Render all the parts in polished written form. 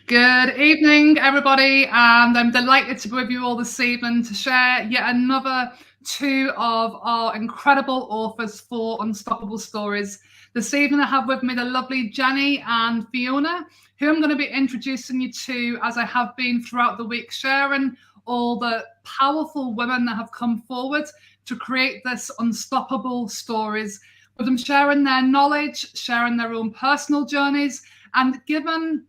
Good evening, everybody, and I'm delighted to be with you all this evening to share yet another two of our incredible authors for Unstoppable Stories. This evening, I have with me the lovely Jenny and Fiona, who I'm going to be introducing you to as I have been throughout the week, sharing all the powerful women that have come forward to create this Unstoppable Stories, with them sharing their knowledge, sharing their own personal journeys, and giving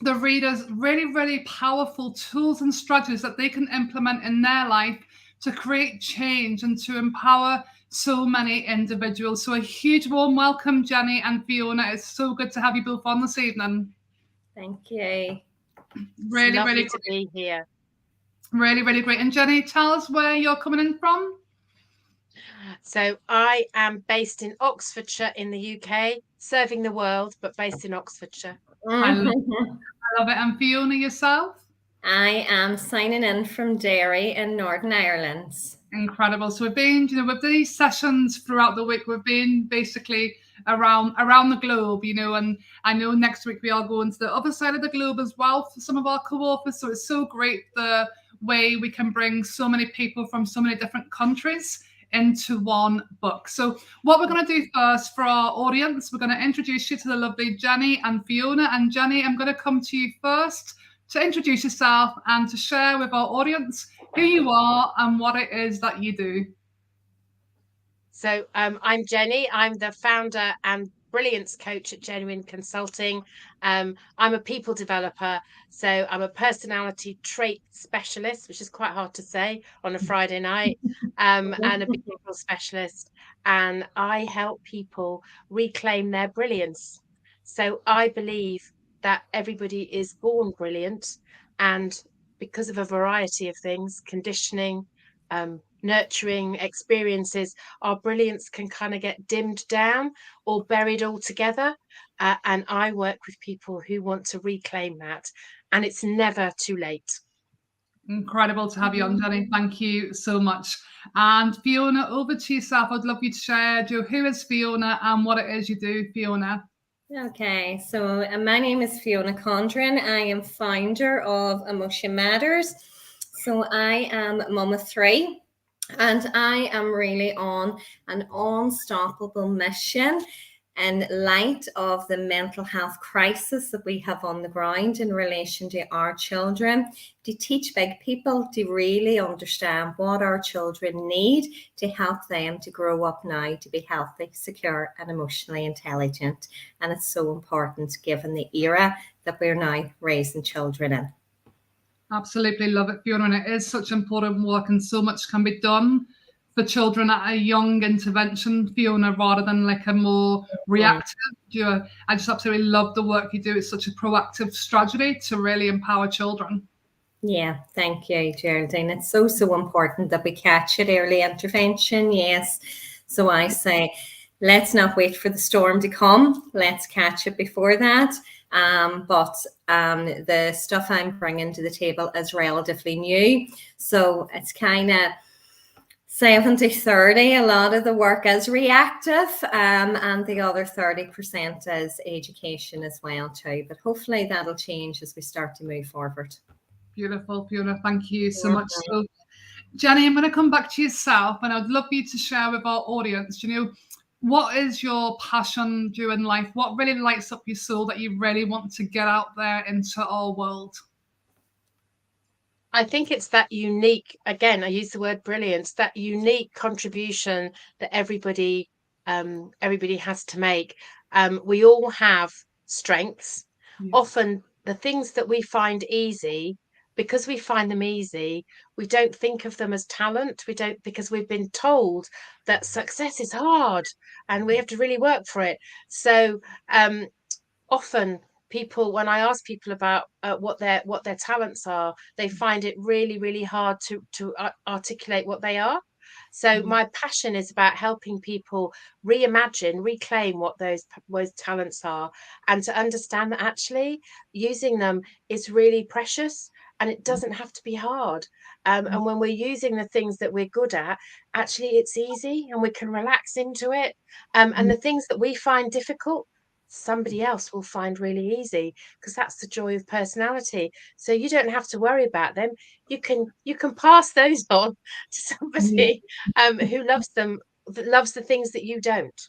the readers really powerful tools and strategies that they can implement in their life to create change and to empower so many individuals. So a huge warm welcome, Jenny and Fiona. It's so good to have you both on this evening. Thank you. Really, lovely really to be here. Really great. And Jenny, tell us where you're coming in from. So I am based in Oxfordshire in the UK, serving the world, but based in Oxfordshire. I love it. And Fiona, yourself? I am signing in from Derry in Northern Ireland. Incredible. So we've been, with these sessions throughout the week, we've been basically around the globe, and I know next week we are going to the other side of the globe as well for some of our co-authors. So it's so great the way we can bring so many people from so many different countries into one book. So what we're going to do first for our audience, we're going to introduce you to the lovely Jenny and Fiona. And Jenny, I'm going to come to you first to introduce yourself and to share with our audience who you are and what it is that you do. So I'm Jenny. I'm the founder and brilliance coach at Genuine Consulting. I'm a people developer. So I'm a personality trait specialist, which is quite hard to say on a Friday night, and a behavioral specialist. And I help people reclaim their brilliance. So I believe that everybody is born brilliant, and because of a variety of things, conditioning, nurturing experiences, our brilliance can kind of get dimmed down or buried altogether. And I work with people who want to reclaim that, and it's never too late. Incredible to have you on, Jenny. Thank you so much. And Fiona, over to yourself. I'd love you to share, who is Fiona and what it is you do, Fiona. Okay, so my name is Fiona Condren. I am founder of Emotion Matters. So I am mum of three, and I am really on an unstoppable mission in light of the mental health crisis that we have on the ground in relation to our children, to teach big people to really understand what our children need to help them to grow up now to be healthy, secure, and emotionally intelligent. And it's so important given the era that we're now raising children in. Absolutely love it, Fiona. And it is such important work, and so much can be done for children at a young intervention, Fiona, rather than like a more reactive. I just absolutely love the work you do. It's such a proactive strategy to really empower children. Yeah, thank you, Geraldine. It's so important that we catch it early intervention. Yes. So I say, let's not wait for the storm to come. Let's catch it before that. But the stuff I'm bringing to the table is relatively new. So it's kind of 70-30. A lot of the work is reactive, and the other 30% is education as well too. But hopefully that'll change as we start to move forward. Beautiful, Fiona. Thank you so much. So, Jenny, I'm going to come back to yourself, and I'd love you to share with our audience, what is your passion in life? What really lights up your soul that you really want to get out there into our world? I think it's that unique, again, I use the word brilliance, that unique contribution that everybody has to make. We all have strengths. Often the things that we find easy, because we find them easy, we don't think of them as talent. We don't, because we've been told that success is hard and we have to really work for it. So often people, when I ask people about what their talents are, they find it really hard to articulate what they are. So my passion is about helping people reimagine, reclaim what those talents are, and to understand that actually using them is really precious and it doesn't have to be hard. And when we're using the things that we're good at, actually it's easy and we can relax into it. And the things that we find difficult, somebody else will find really easy, because that's the joy of personality. So you don't have to worry about them. You can pass those on to somebody who loves them, that loves the things that you don't.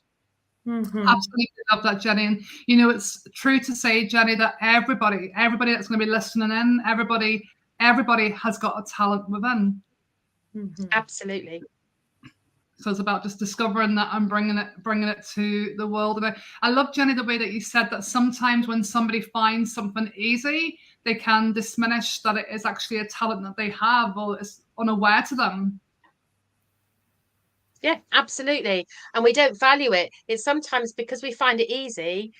Absolutely love that, Jenny. And it's true to say, Jenny, that everybody that's going to be listening in, everybody has got a talent within. Absolutely. So it's about just discovering that and bringing it to the world. And I love, Jenny, the way that you said that sometimes when somebody finds something easy, they can diminish that it is actually a talent that they have or is unaware to them. Yeah, absolutely. And we don't value it. It's sometimes because we find it easy,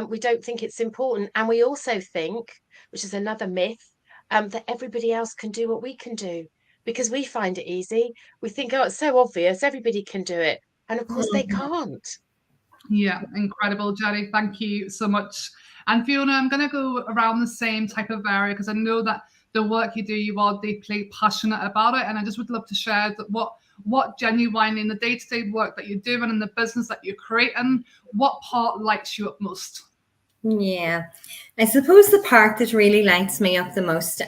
we don't think it's important. And we also think, which is another myth, that everybody else can do what we can do. Because we find it easy, we think, oh, it's so obvious, everybody can do it. And of course they can't. Yeah, incredible, Jenny. Thank you so much. And Fiona, I'm going to go around the same type of area because I know that the work you do, you are deeply passionate about it. And I just would love to share that what genuinely in the day-to-day work that you're doing and the business that you're creating, what part lights you up most? Yeah, I suppose the part that really lights me up the most,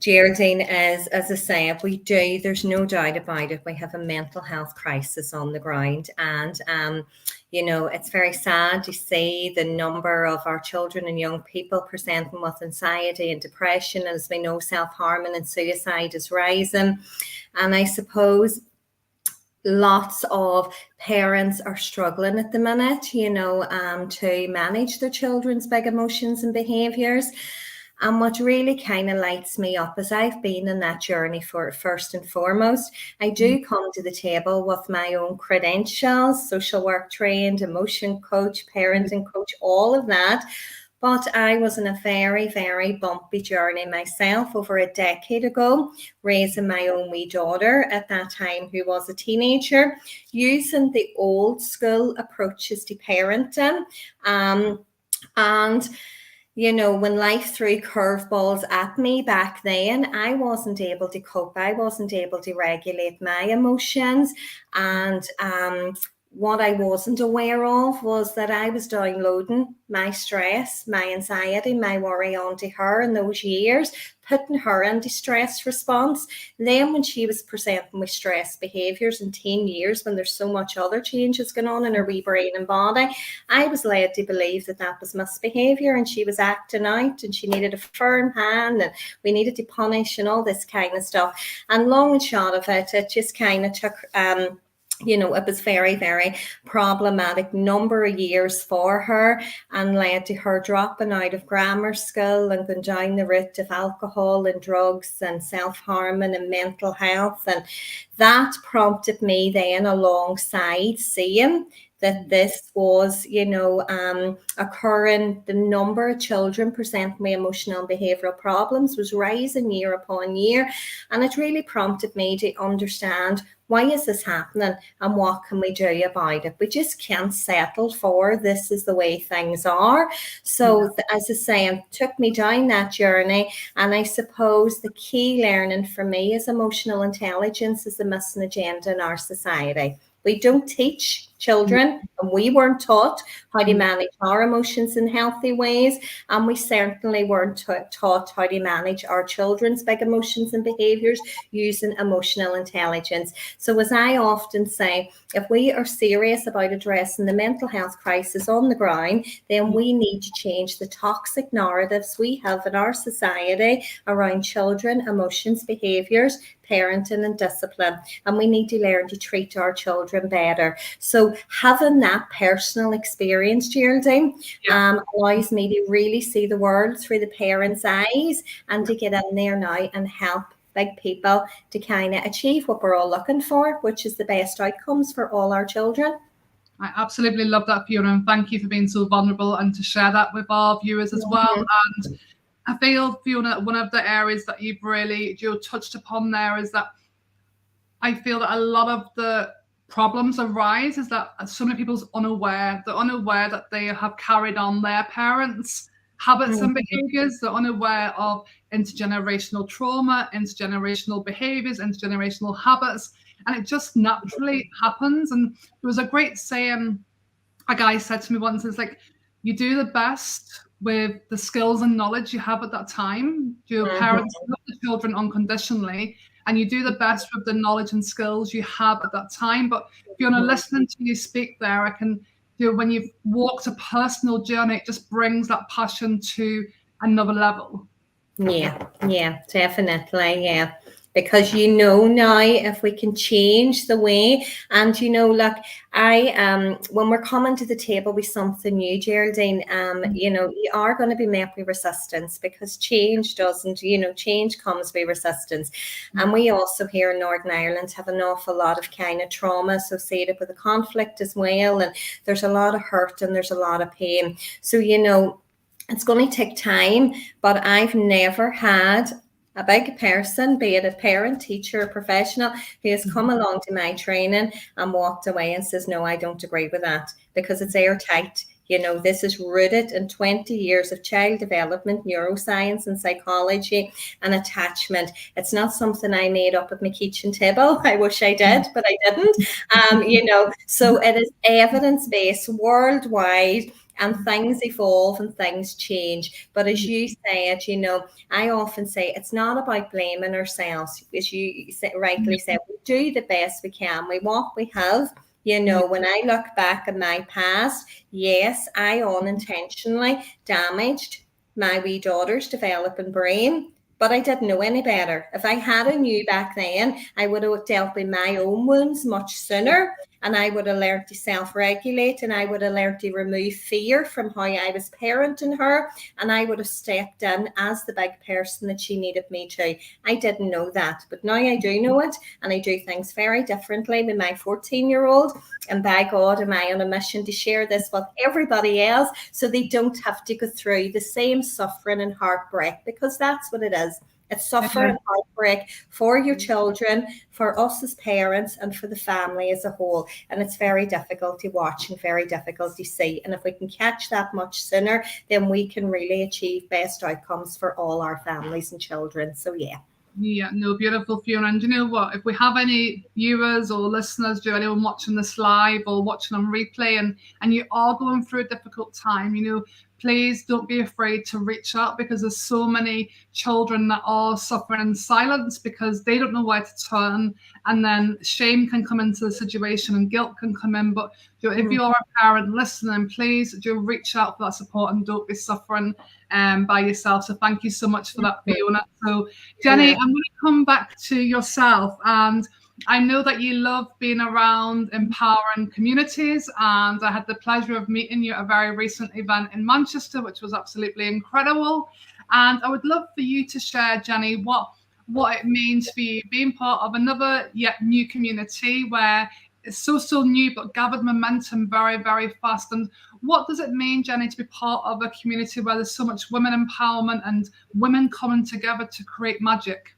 Geraldine, is, as I say, there's no doubt about it, we have a mental health crisis on the ground. And, it's very sad to see the number of our children and young people presenting with anxiety and depression. As we know, self-harming and suicide is rising. And I suppose lots of parents are struggling at the minute, to manage their children's big emotions and behaviours. And what really kind of lights me up is I've been in that journey for first and foremost. I do come to the table with my own credentials, social work trained, emotion coach, parenting coach, all of that. But I was in a very, very bumpy journey myself over a decade ago, raising my own wee daughter at that time who was a teenager, using the old school approaches to parenting. And when life threw curveballs at me back then, I wasn't able to cope. I wasn't able to regulate my emotions. And what I wasn't aware of was that I was downloading my stress, my anxiety, my worry onto her in those years, putting her into stress response. Then when she was presenting with stress behaviours in teen years, when there's so much other changes going on in her wee brain and body, I was led to believe that was misbehaviour and she was acting out and she needed a firm hand and we needed to punish and all this kind of stuff. And long and short of it, it just kind of took... it was very, very problematic number of years for her and led to her dropping out of grammar school and going down the route of alcohol and drugs and self-harming and mental health. And that prompted me then, alongside seeing that this was, occurring, the number of children presenting with emotional and behavioural problems was rising year upon year. And it really prompted me to understand, why is this happening and what can we do about it? We just can't settle for this is the way things are. So as I say, it took me down that journey. And I suppose the key learning for me is emotional intelligence is the missing agenda in our society. We don't teach children, and we weren't taught how to manage our emotions in healthy ways. And we certainly weren't taught how to manage our children's big emotions and behaviours using emotional intelligence. So as I often say, if we are serious about addressing the mental health crisis on the ground, then we need to change the toxic narratives we have in our society around children, emotions, behaviours, parenting and discipline. And we need to learn to treat our children better. So having that personal experience, Geraldine, allows me to really see the world through the parents' eyes and to get in there now and help big people to kind of achieve what we're all looking for, which is the best outcomes for all our children. I absolutely love that, Fiona, and thank you for being so vulnerable and to share that with our viewers as well. And I feel, Fiona, one of the areas that you've really touched upon there is that I feel that a lot of the problems arise is that so many people's unaware. They're unaware that they have carried on their parents' habits and behaviors. They're unaware of intergenerational trauma, intergenerational behaviors, intergenerational habits, and it just naturally happens. And there was a great saying a guy said to me once, it's like, you do the best with the skills and knowledge you have at that time. Your parents love the children unconditionally, and you do the best with the knowledge and skills you have at that time. But Fiona, listening to you speak there, I can, when you've walked a personal journey, it just brings that passion to another level. Yeah, definitely. Yeah. Because now if we can change the way, and look, when we're coming to the table with something new, Geraldine, you are going to be met with resistance, because change comes with resistance. And we also here in Northern Ireland have an awful lot of kind of trauma associated with the conflict as well, and there's a lot of hurt and there's a lot of pain. So it's going to take time, but I've never had a big person, be it a parent, teacher, or professional, who has come along to my training and walked away and says, no, I don't agree with that, because it's airtight. This is rooted in 20 years of child development, neuroscience and psychology and attachment. It's not something I made up at my kitchen table. I wish I did, but I didn't. So it is evidence-based worldwide, and things evolve and things change. But as you said, I often say it's not about blaming ourselves. As you rightly said, we do the best we can. We what we have. When I look back at my past, yes, I unintentionally damaged my wee daughter's developing brain, but I didn't know any better. If I had a knew back then, I would have dealt with my own wounds much sooner, and I would have learned to self-regulate, and I would have learned to remove fear from how I was parenting her, and I would have stepped in as the big person that she needed me to. I didn't know that, but now I do know it, and I do things very differently with my 14-year-old, and by God, am I on a mission to share this with everybody else so they don't have to go through the same suffering and heartbreak, because that's what it is. It's suffering and heartbreak for your children, for us as parents, and for the family as a whole. And it's very difficult to watch and very difficult to see. And if we can catch that much sooner, then we can really achieve best outcomes for all our families and children. So, yeah. Yeah, no, beautiful, Fiona. And you know what? If we have any viewers or listeners, anyone watching this live or watching on replay, and you are going through a difficult time, please don't be afraid to reach out, because there's so many children that are suffering in silence because they don't know where to turn, and then shame can come into the situation and guilt can come in. But if you're a parent listening, please do reach out for that support and don't be suffering by yourself. So thank you so much for that, Fiona. So Jenny, I'm going to come back to yourself, and I know that you love being around empowering communities, and I had the pleasure of meeting you at a very recent event in Manchester, which was absolutely incredible. And I would love for you to share, Jenny, what it means for you being part of another yet new community where it's so new but gathered momentum very, very fast. And what does it mean, Jenny, to be part of a community where there's so much women empowerment and women coming together to create magic?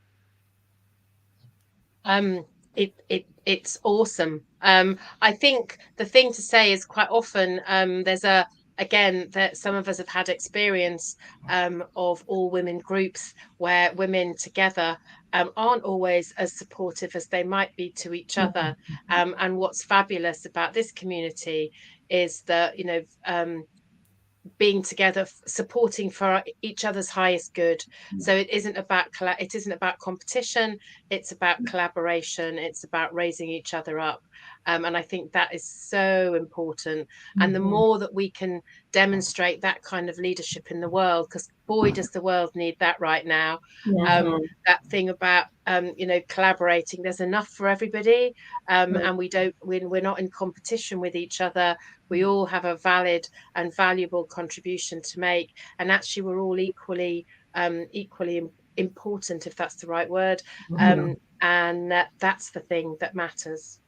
It's awesome. I think the thing to say is quite often there's that some of us have had experience of all women groups where women together aren't always as supportive as they might be to each other. And what's fabulous about this community is that being together, supporting for each other's highest good. So it isn't about competition, it's about collaboration, it's about raising each other up. And I think that is so important. And the more that we can demonstrate that kind of leadership in the world, because boy, does the world need that right now. That thing about collaborating, there's enough for everybody, and we're not in competition with each other. We all have a valid and valuable contribution to make, and actually we're all equally important, if that's the right word. And that's the thing that matters.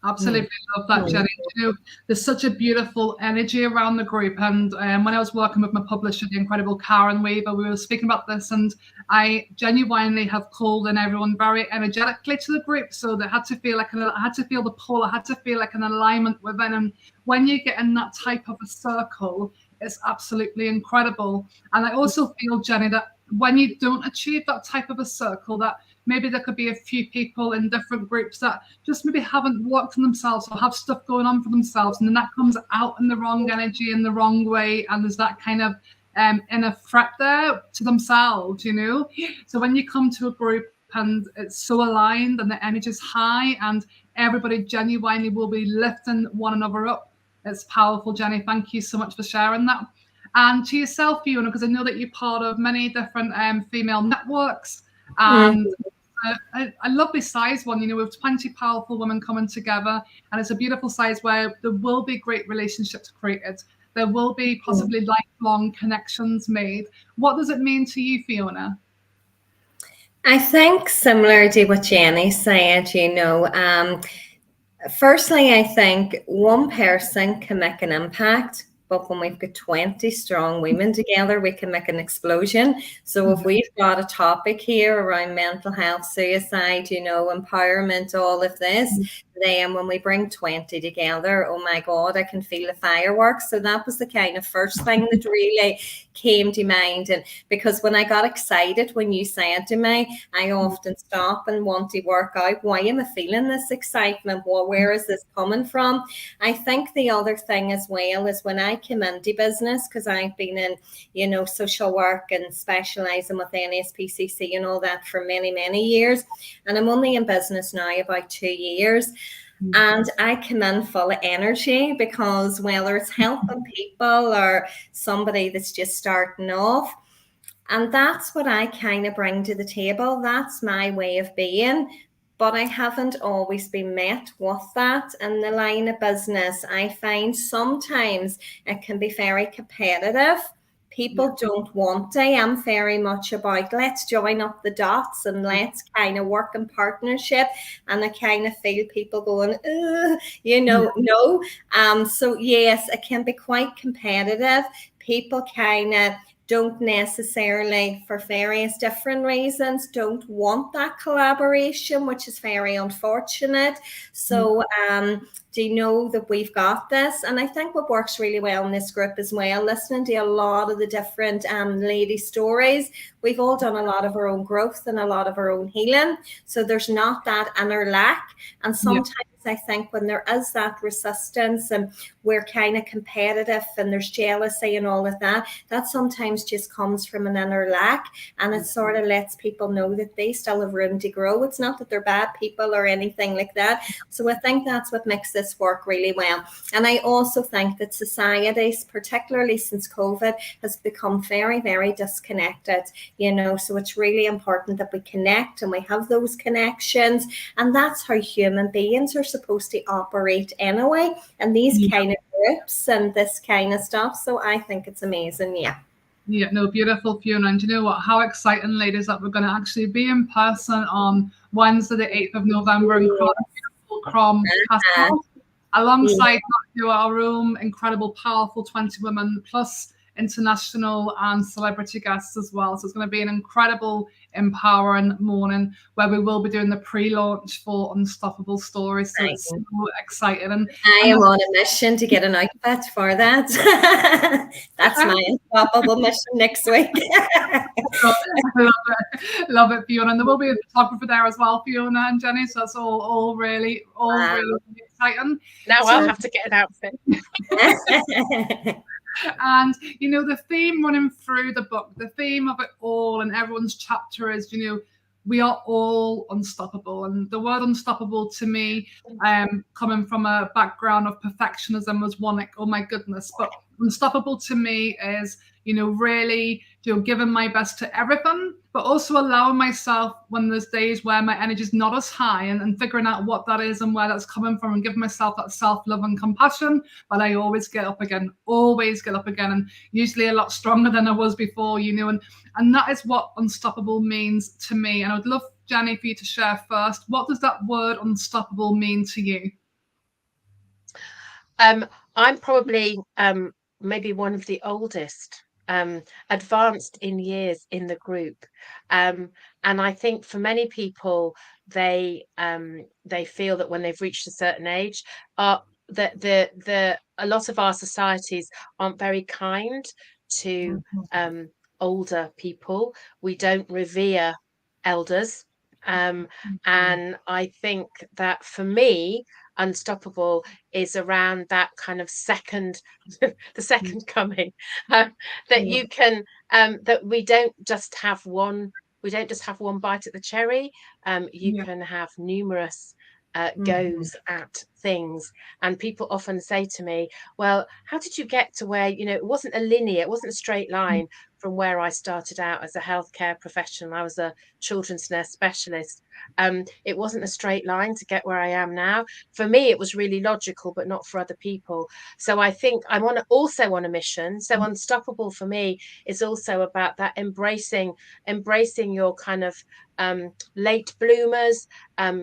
Absolutely love that, Jenny. There's such a beautiful energy around the group. And when I was working with my publisher, the incredible Karen Weaver, we were speaking about this, and I genuinely have called in everyone very energetically to the group. So they had to feel I had to feel the pull. I had to feel like an alignment within. And when you get in that type of a circle, it's absolutely incredible. And I also feel, Jenny, that when you don't achieve that type of a circle, that maybe there could be a few people in different groups that just maybe haven't worked on themselves or have stuff going on for themselves, and then that comes out in the wrong energy in the wrong way, and there's that kind of inner threat there to themselves, you know. So when you come to a group and it's so aligned and the energy is high and everybody genuinely will be lifting one another up, it's powerful. Jenny, thank you so much for sharing that. And to yourself, Fiona, because I know that you're part of many different female networks, and a lovely size one, you know, with 20 powerful women coming together, and it's a beautiful size where there will be great relationships created. There will be possibly lifelong connections made. What does it mean to you, Fiona? I think similar to what Jenny said, you know, firstly, I think one person can make an impact, but when we've got 20 strong women together, we can make an explosion. So if we've got a topic here around mental health, suicide, you know, empowerment, all of this, then when we bring 20 together, oh my God, I can feel the fireworks. So that was the kind of first thing that really came to mind. And because when I got excited, when you said to me, I often stop and want to work out, why am I feeling this excitement? Well, where is this coming from? I think the other thing as well is when I came into business, because I've been in, you know, social work and specialising with NSPCC and all that for many, many years. And I'm only in business now about 2 years. And I come in full of energy because whether it's helping people or somebody that's just starting off, and that's what I kind of bring to the table. That's my way of being. But I haven't always been met with that in the line of business. I find sometimes it can be very competitive. People don't want to. I'm very much about let's join up the dots and let's kind of work in partnership. And I kind of feel people going, you know, no. So yes, it can be quite competitive. People kind of don't necessarily, for various different reasons, don't want that collaboration, which is very unfortunate. So do you know that we've got this? And I think what works really well in this group as well, listening to a lot of the different lady stories, we've all done a lot of our own growth and a lot of our own healing. So there's not that inner lack. And sometimes I think when there is that resistance and we're kind of competitive and there's jealousy and all of that, that sometimes just comes from an inner lack, and it sort of lets people know that they still have room to grow. It's not that they're bad people or anything like that. So I think that's what makes this work really well. And I also think that society, particularly since COVID, has become very, very disconnected, you know, so it's really important that we connect and we have those connections, and that's how human beings are supposed to operate anyway, and these kind of groups and this kind of stuff. So I think it's amazing. Yeah, no, beautiful, Fiona. And you know what? How exciting, ladies, that we're going to actually be in person on Wednesday, the 8th of November in Crom Castle, alongside our own incredible, powerful 20 women, plus international and celebrity guests as well. So it's going to be an incredible, empowering morning where we will be doing the pre-launch for Unstoppable Stories. So it's so exciting. And I am on a mission to get an outfit for that. That's my Unstoppable mission next week. Love it, Fiona. And there will be a photographer there as well, Fiona and Jenny. So it's all really exciting. Now I'll have to get an outfit. And you know, the theme running through the book, the theme of it all and everyone's chapter is, you know, we are all unstoppable. And the word unstoppable to me, coming from a background of perfectionism, was one like, oh my goodness. But unstoppable to me is, you know, really, you know, giving my best to everything, but also allowing myself when there's days where my energy is not as high, and figuring out what that is and where that's coming from, and giving myself that self-love and compassion. But I always get up again, and usually a lot stronger than I was before, you know, and that is what unstoppable means to me. And I would love, Jenny, for you to share first. What does that word unstoppable mean to you? I'm probably maybe one of the oldest, advanced in years in the group, and I think for many people they feel that when they've reached a certain age, that a lot of our societies aren't very kind to older people. We don't revere elders. And I think that for me, unstoppable is around that kind of second, the second coming, that you can, that we don't just have one bite at the cherry. You can have numerous goes at things. And people often say to me, well, how did you get to where, it wasn't it wasn't a straight line from where I started out as a healthcare professional. I was a children's nurse specialist. It wasn't a straight line to get where I am now. For me, it was really logical, but not for other people. So I think I'm also on a mission. So unstoppable for me is also about that embracing your kind of late bloomers,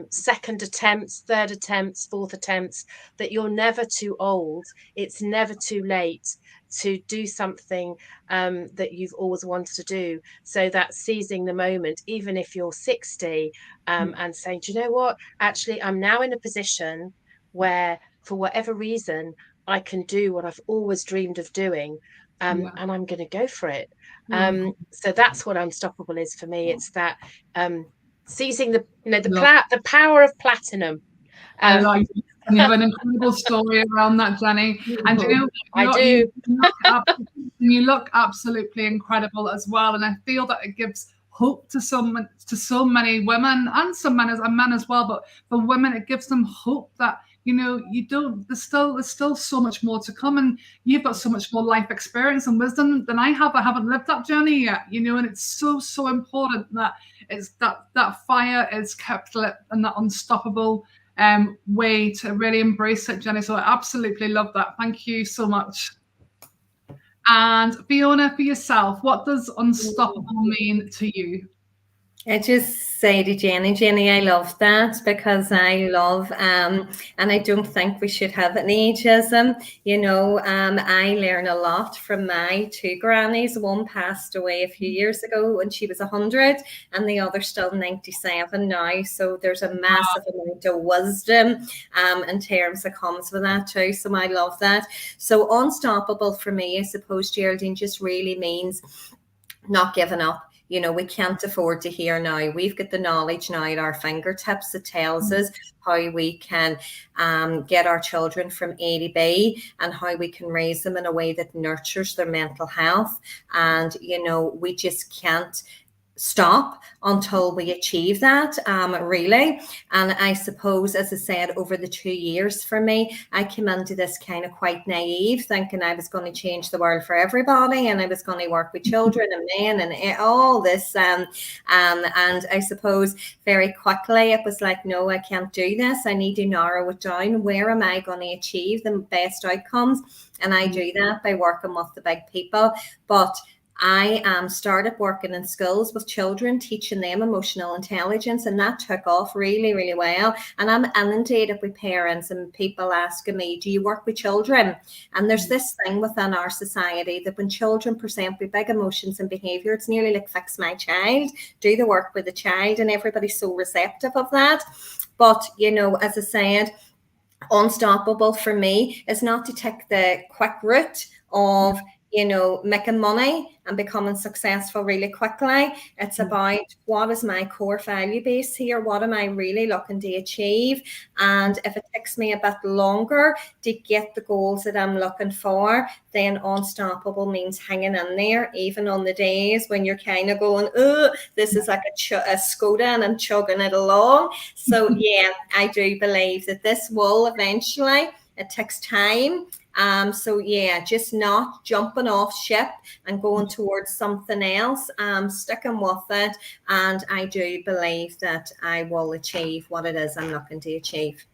second attempts, third attempts, fourth attempts, that you're never too old. It's never too late to do something that you've always wanted to do. So that's seizing the moment, even if you're 60, and saying, do you know what? Actually, I'm now in a position where, for whatever reason, I can do what I've always dreamed of doing, and I'm going to go for it. So that's what unstoppable is for me. It's that seizing the power of platinum. I like it. And you have an incredible story around that, Jenny. And you look absolutely incredible as well. And I feel that it gives hope to so many women and some men as well. But for women, it gives them hope that there's still so much more to come, and you've got so much more life experience and wisdom than I have. I haven't lived that journey yet, and it's so important that it's that fire is kept lit and that unstoppable way to really embrace it, Jenny. So I absolutely love that. Thank you so much. And Fiona, for yourself, what does unstoppable mean to you? I just say to Jenny, I love that, because I love, and I don't think we should have an ageism. I learn a lot from my two grannies. One passed away a few years ago when she was 100, and the other still 97 now. So there's a massive amount of wisdom in terms that comes with that too. So I love that. So unstoppable for me, I suppose, Geraldine, just really means not giving up. We can't afford to hear now. We've got the knowledge now at our fingertips that tells us how we can get our children from A to B, and how we can raise them in a way that nurtures their mental health. And, we just can't stop until we achieve that, really. And I suppose, as I said, over the 2 years for me, I came into this kind of quite naive, thinking I was going to change the world for everybody, and I was going to work with children and men and all this. And I suppose very quickly it was like, no, I can't do this. I need to narrow it down. Where am I going to achieve the best outcomes? And I do that by working with the big people. But I started working in schools with children, teaching them emotional intelligence, and that took off really, really well. And I'm inundated with parents and people asking me, do you work with children? And there's this thing within our society that when children present with big emotions and behavior, it's nearly like fix my child, do the work with the child, and everybody's so receptive of that. But, as I said, unstoppable for me is not to take the quick route of making money and becoming successful really quickly. It's about, what is my core value base here? What am I really looking to achieve? And if it takes me a bit longer to get the goals that I'm looking for, then unstoppable means hanging in there, even on the days when you're kind of going, oh, this is like a Skoda and I'm chugging it along. So yeah, I do believe that this will eventually, it takes time. So yeah, just not jumping off ship and going towards something else, sticking with it. And I do believe that I will achieve what it is I'm looking to achieve.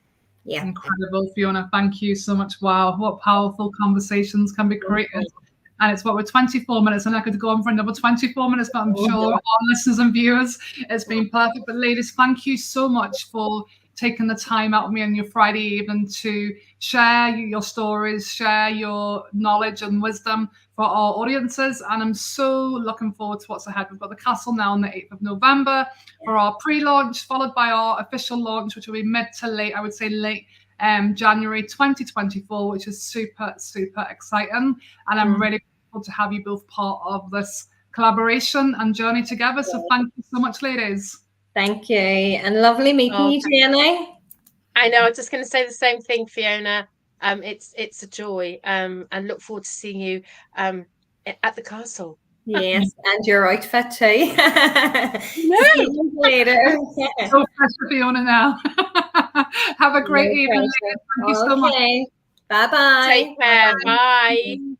Yeah. Incredible, Fiona. Thank you so much. Wow, what powerful conversations can be created. And it's 24 minutes, and I could go on for another 24 minutes, but I'm sure our listeners and viewers, it's been perfect. But ladies, thank you so much for taking the time out with me on your Friday evening to share your stories, share your knowledge and wisdom for our audiences. And I'm so looking forward to what's ahead. We've got the castle now on the 8th of November for our pre-launch, followed by our official launch, which will be mid to late, I would say late January 2024, which is super, super exciting. And I'm really grateful to have you both part of this collaboration and journey together. So thank you so much, ladies. Thank you. And lovely meeting Oh, you, Jenny. I know. I was just going to say the same thing, Fiona. It's a joy. And look forward to seeing you at the castle. Yes, and your outfit too. No. See you later. So pressure, Fiona, now. Have a great No evening. pressure. Thank you so much. Okay. Bye-bye. Take care. Bye-bye. Bye.